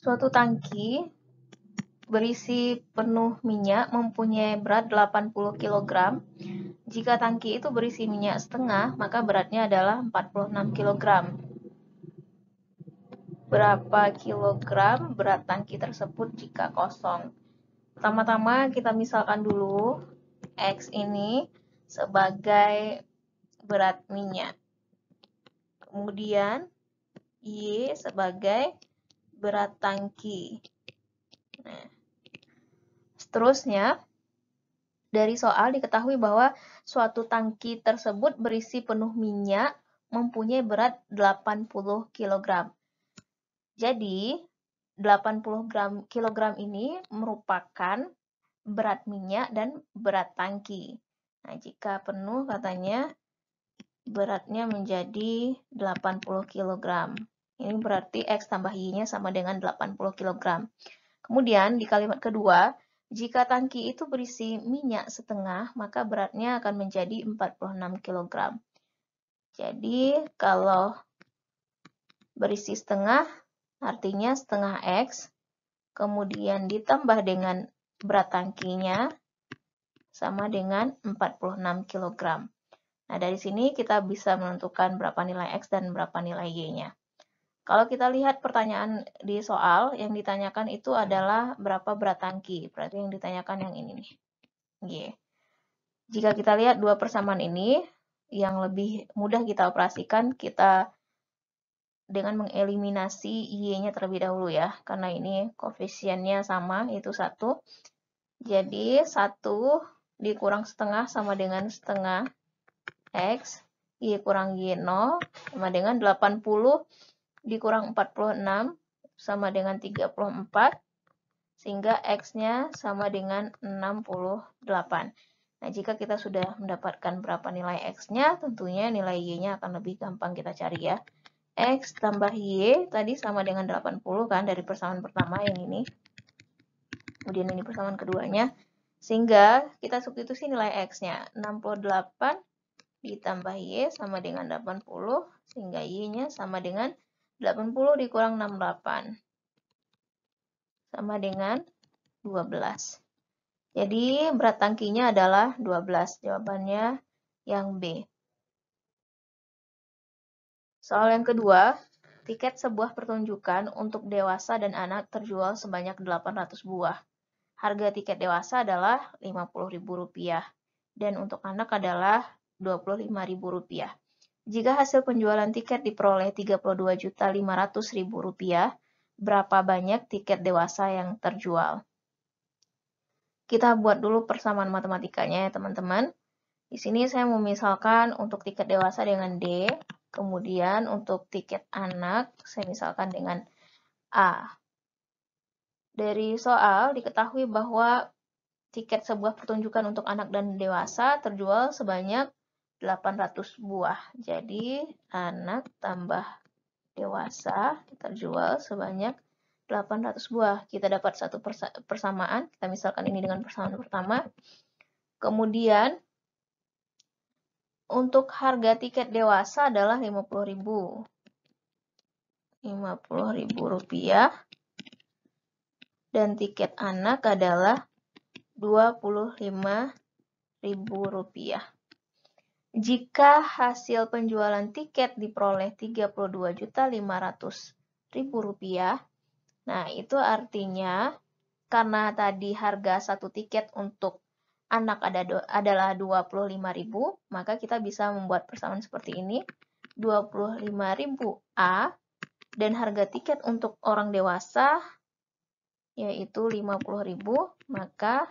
Suatu tangki berisi penuh minyak mempunyai berat 80 kg. Jika tangki itu berisi minyak setengah, maka beratnya adalah 46 kg. Berapa kilogram berat tangki tersebut jika kosong? Pertama-tama kita misalkan dulu X ini sebagai berat minyak. Kemudian Y sebagai berat tangki. Nah, seterusnya, dari soal diketahui bahwa suatu tangki tersebut berisi penuh minyak mempunyai berat 80 kg. Jadi, 80 kg ini merupakan berat minyak dan berat tangki. Nah, jika penuh katanya beratnya menjadi 80 kg. Ini berarti X tambah Y-nya sama dengan 80 kg. Kemudian di kalimat kedua, jika tangki itu berisi minyak setengah, maka beratnya akan menjadi 46 kg. Jadi kalau berisi setengah, artinya setengah X, kemudian ditambah dengan berat tangkinya, sama dengan 46 kg. Nah, dari sini kita bisa menentukan berapa nilai X dan berapa nilai Y-nya. Kalau kita lihat pertanyaan di soal, yang ditanyakan itu adalah berapa berat tangki. Berarti yang ditanyakan yang ini nih. Y. Jika kita lihat dua persamaan ini, yang lebih mudah kita operasikan, kita dengan mengeliminasi Y-nya terlebih dahulu ya. Karena ini koefisiennya sama, yaitu 1. Jadi 1 dikurang setengah sama dengan setengah X. Y kurang Y0 sama dengan 80 dikurang 46 sama dengan 34, sehingga X-nya sama dengan 68. Nah, jika kita sudah mendapatkan berapa nilai X-nya, tentunya nilai Y-nya akan lebih gampang kita cari ya. X tambah Y tadi sama dengan 80 kan, dari persamaan pertama yang ini. Kemudian ini persamaan keduanya. Sehingga kita substitusi nilai X-nya. 68 ditambah Y sama dengan 80, sehingga Y-nya sama dengan 80 dikurang 68. Sama dengan 12. Jadi berat tangkinya adalah 12. Jawabannya yang B. Soal yang kedua, tiket sebuah pertunjukan untuk dewasa dan anak terjual sebanyak 800 buah. Harga tiket dewasa adalah Rp50.000 dan untuk anak adalah Rp25.000. Jika hasil penjualan tiket diperoleh Rp32.500.000, berapa banyak tiket dewasa yang terjual? Kita buat dulu persamaan matematikanya ya teman-teman. Di sini saya memisalkan untuk tiket dewasa dengan D, kemudian untuk tiket anak saya misalkan dengan A. Dari soal diketahui bahwa tiket sebuah pertunjukan untuk anak dan dewasa terjual sebanyak 800 buah. Jadi anak tambah dewasa terjual sebanyak 800 buah. Kita dapat satu persamaan. Kita misalkan ini dengan persamaan pertama. Kemudian untuk harga tiket dewasa adalah Rp50.000. Rp50.000. Dan tiket anak adalah Rp25.000. Jika hasil penjualan tiket diperoleh Rp32.500.000, nah itu artinya karena tadi harga satu tiket untuk anak adalah Rp25.000, maka kita bisa membuat persamaan seperti ini. Rp25.000 A dan harga tiket untuk orang dewasa yaitu Rp50.000, maka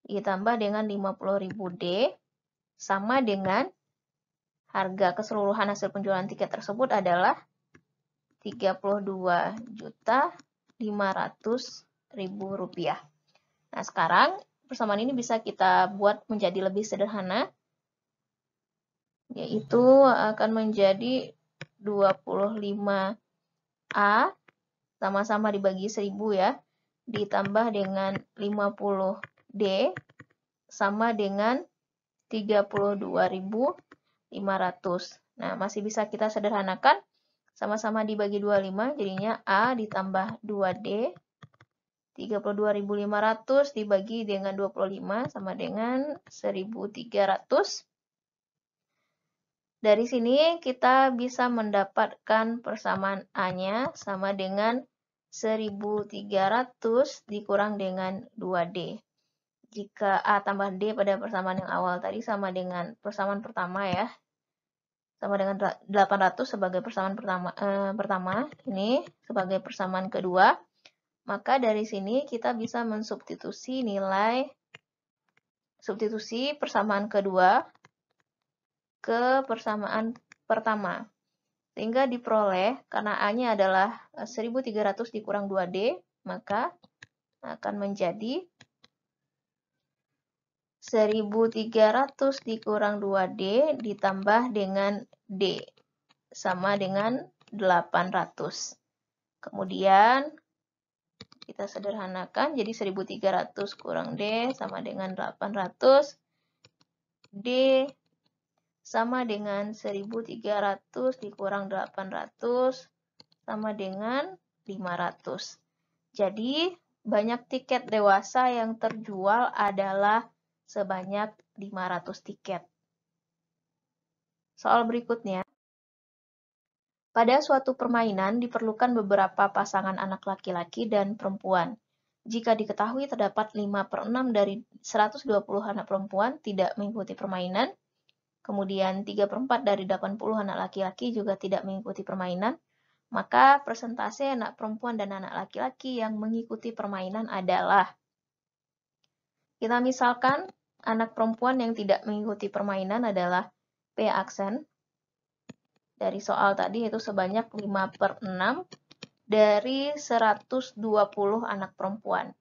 ditambah dengan Rp50.000 D sama dengan harga keseluruhan hasil penjualan tiket tersebut adalah Rp32.500.000. Nah, sekarang persamaan ini bisa kita buat menjadi lebih sederhana, yaitu akan menjadi 25A sama-sama dibagi 1000 ya, ditambah dengan 50D sama dengan 32.500. Nah, masih bisa kita sederhanakan. sama-sama dibagi 25, jadinya A ditambah 2D. 32.500 dibagi dengan 25 sama dengan 1.300. Dari sini kita bisa mendapatkan persamaan A-nya sama dengan 1.300 dikurang dengan 2D. Jika A tambah D pada persamaan yang awal tadi sama dengan persamaan pertama ya, sama dengan 800 sebagai persamaan pertama, ini sebagai persamaan kedua, maka dari sini kita bisa mensubstitusi substitusi persamaan kedua ke persamaan pertama. Sehingga diperoleh, karena A-nya adalah 1.300 dikurang 2D, maka akan menjadi 1.300 dikurang 2D ditambah dengan D, sama dengan 800. Kemudian, kita sederhanakan, jadi 1.300 kurang D sama dengan 800. D sama dengan 1.300 dikurang 800 sama dengan 500. Jadi, banyak tiket dewasa yang terjual adalah sebanyak 500 tiket. Soal berikutnya. Pada suatu permainan diperlukan beberapa pasangan anak laki-laki dan perempuan. Jika diketahui terdapat 5/6 dari 120 anak perempuan tidak mengikuti permainan, kemudian 3/4 dari 80 anak laki-laki juga tidak mengikuti permainan, maka persentase anak perempuan dan anak laki-laki yang mengikuti permainan adalah, kita misalkan anak perempuan yang tidak mengikuti permainan adalah P aksen. Dari soal tadi itu sebanyak 5/6 dari 120 anak perempuan.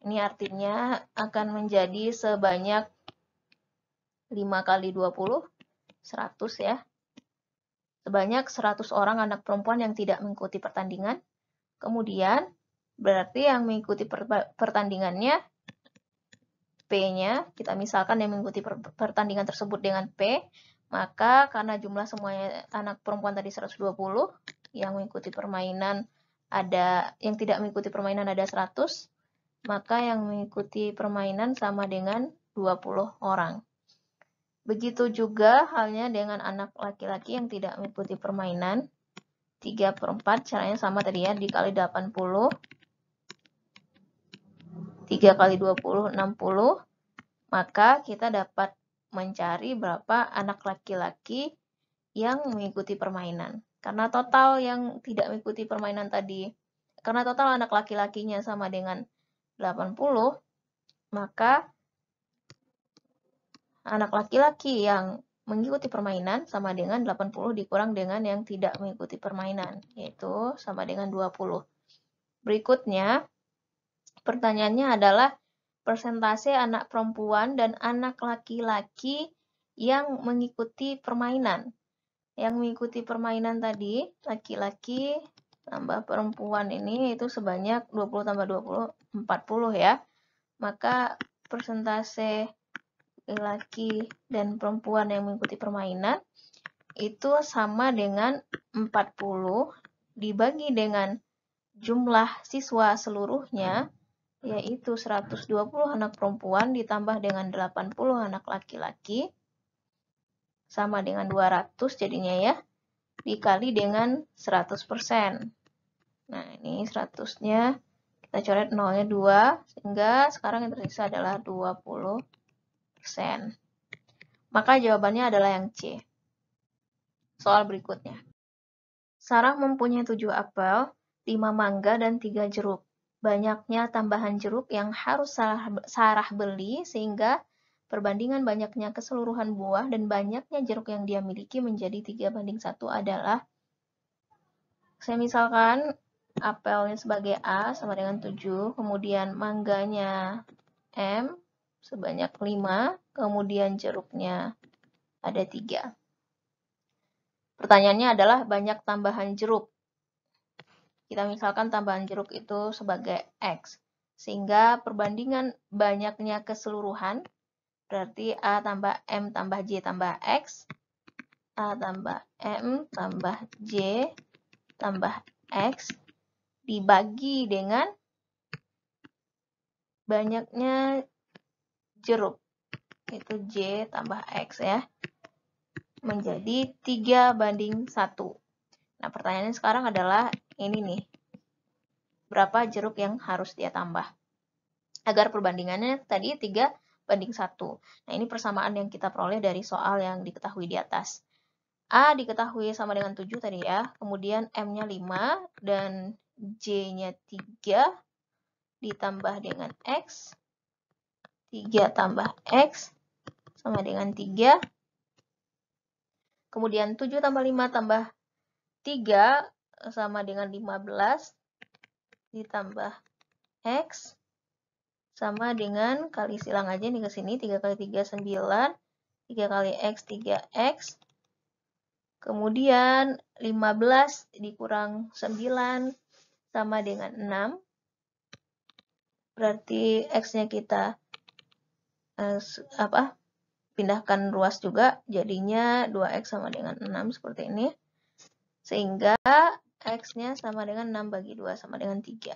Ini artinya akan menjadi sebanyak 5 kali 20, 100 ya. Sebanyak 100 orang anak perempuan yang tidak mengikuti pertandingan. Kemudian, berarti yang mengikuti pertandingannya, P-nya, kita misalkan yang mengikuti pertandingan tersebut dengan P, maka karena jumlah semuanya anak perempuan tadi 120, yang mengikuti permainan yang tidak mengikuti permainan ada 100, maka yang mengikuti permainan sama dengan 20 orang. Begitu juga halnya dengan anak laki-laki yang tidak mengikuti permainan, 3/4, caranya sama tadi ya, dikali 80, 3 kali 20, 60, maka kita dapat mencari berapa anak laki-laki yang mengikuti permainan. Karena total yang tidak mengikuti permainan tadi, karena total anak laki-lakinya sama dengan 80, maka anak laki-laki yang mengikuti permainan sama dengan 80 dikurang dengan yang tidak mengikuti permainan, yaitu sama dengan 20. Berikutnya, pertanyaannya adalah persentase anak perempuan dan anak laki-laki yang mengikuti permainan. Yang mengikuti permainan tadi, laki-laki tambah perempuan ini itu sebanyak 20 tambah 20, 40 ya. Maka persentase laki dan perempuan yang mengikuti permainan itu sama dengan 40 dibagi dengan jumlah siswa seluruhnya, yaitu 120 anak perempuan ditambah dengan 80 anak laki-laki, sama dengan 200 jadinya ya, dikali dengan 100%. Nah, ini 100-nya, kita coret nolnya 2, sehingga sekarang yang tersisa adalah 20%. Maka jawabannya adalah yang C. Soal berikutnya. Sarah mempunyai 7 apel, 5 mangga, dan 3 jeruk. Banyaknya tambahan jeruk yang harus Sarah beli sehingga perbandingan banyaknya keseluruhan buah dan banyaknya jeruk yang dia miliki menjadi 3/1 adalah, saya misalkan apelnya sebagai A sama dengan 7, kemudian mangganya M sebanyak 5, kemudian jeruknya ada 3. Pertanyaannya adalah banyak tambahan jeruk. Kita misalkan tambahan jeruk itu sebagai X. Sehingga perbandingan banyaknya keseluruhan, berarti A tambah M tambah J tambah X, A tambah M tambah J tambah X dibagi dengan banyaknya jeruk. Itu J tambah X ya. Menjadi 3:1. Nah, pertanyaannya sekarang adalah ini nih. Berapa jeruk yang harus dia tambah? Agar perbandingannya tadi 3:1. Nah, ini persamaan yang kita peroleh dari soal yang diketahui di atas. A diketahui sama dengan 7 tadi ya. Kemudian M-nya 5 dan J-nya 3 ditambah dengan X. 3 tambah X sama dengan 3. Kemudian 7 tambah 5 tambah 3 sama dengan 15 ditambah X sama dengan, kali silang aja nih ke sini, 3 kali 3 9, 3 kali X 3X. Kemudian 15 dikurang 9 sama dengan 6. Berarti X-nya kita pindahkan ruas juga, jadinya 2X sama dengan 6 seperti ini. Sehingga X-nya sama dengan 6 bagi 2 sama dengan 3.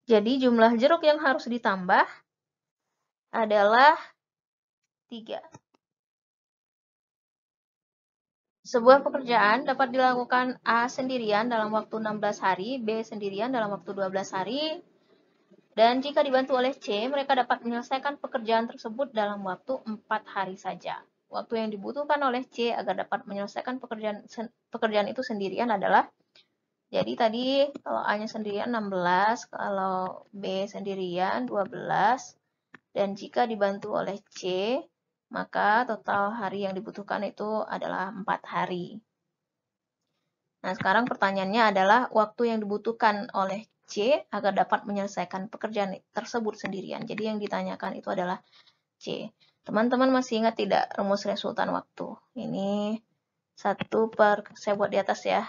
Jadi jumlah jeruk yang harus ditambah adalah 3. Sebuah pekerjaan dapat dilakukan A sendirian dalam waktu 16 hari, B sendirian dalam waktu 12 hari, dan jika dibantu oleh C, mereka dapat menyelesaikan pekerjaan tersebut dalam waktu 4 hari saja. Waktu yang dibutuhkan oleh C agar dapat menyelesaikan pekerjaan itu sendirian adalah, jadi tadi kalau A-nya sendirian 16, kalau B sendirian 12, dan jika dibantu oleh C, maka total hari yang dibutuhkan itu adalah 4 hari. Nah, sekarang pertanyaannya adalah waktu yang dibutuhkan oleh C agar dapat menyelesaikan pekerjaan tersebut sendirian. Jadi yang ditanyakan itu adalah C. Teman-teman masih ingat tidak rumus resultan waktu? Ini 1 per, saya buat di atas ya.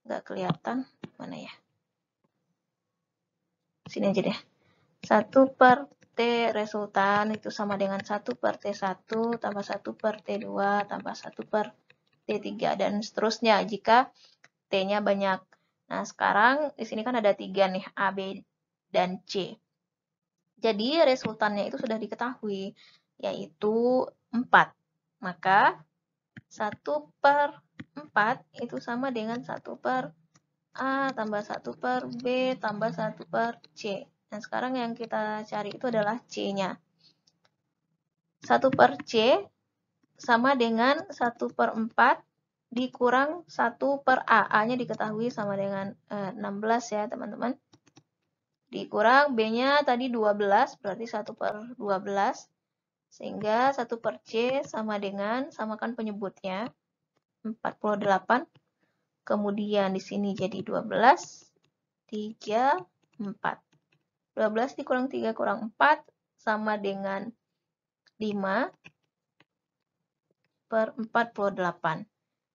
Nggak kelihatan, mana ya? Sini aja deh. 1 per T resultan itu sama dengan 1 per T1 tambah 1 per T2 tambah 1 per T3 dan seterusnya jika T-nya banyak. Nah, sekarang di sini kan ada 3 nih, A, B, dan C. Jadi resultannya itu sudah diketahui, yaitu 4. Maka 1 per 4 itu sama dengan 1 per A tambah 1 per B tambah 1 per C. Nah, sekarang yang kita cari itu adalah C-nya. 1 per C sama dengan 1 per 4 dikurang 1 per A. A-nya diketahui sama dengan 16 ya, teman-teman. Dikurang B-nya tadi 12, berarti 1 per 12. Sehingga 1 per C sama dengan, samakan penyebutnya, 48. Kemudian di sini jadi 12, 3, 4. 12 dikurang 3 kurang 4 sama dengan 5 per 48.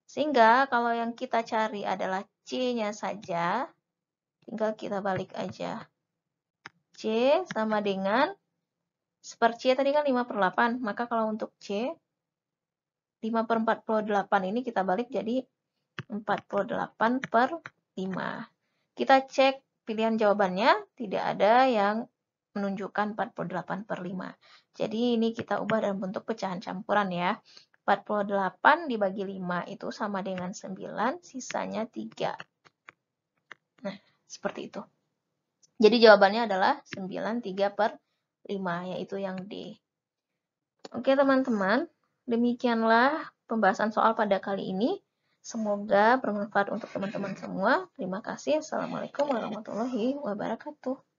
Sehingga kalau yang kita cari adalah C-nya saja, tinggal kita balik aja. C sama dengan, per C tadi kan 5 per 8, maka kalau untuk C, 5 per 48 ini kita balik jadi 48 per 5. Kita cek pilihan jawabannya, tidak ada yang menunjukkan 48 per 5. Jadi ini kita ubah dalam bentuk pecahan campuran ya. 48 dibagi 5 itu sama dengan 9, sisanya 3. Nah, seperti itu. Jadi jawabannya adalah 9, 3 per 5, yaitu yang D. Oke teman-teman, demikianlah pembahasan soal pada kali ini. Semoga bermanfaat untuk teman-teman semua. Terima kasih. Assalamualaikum warahmatullahi wabarakatuh.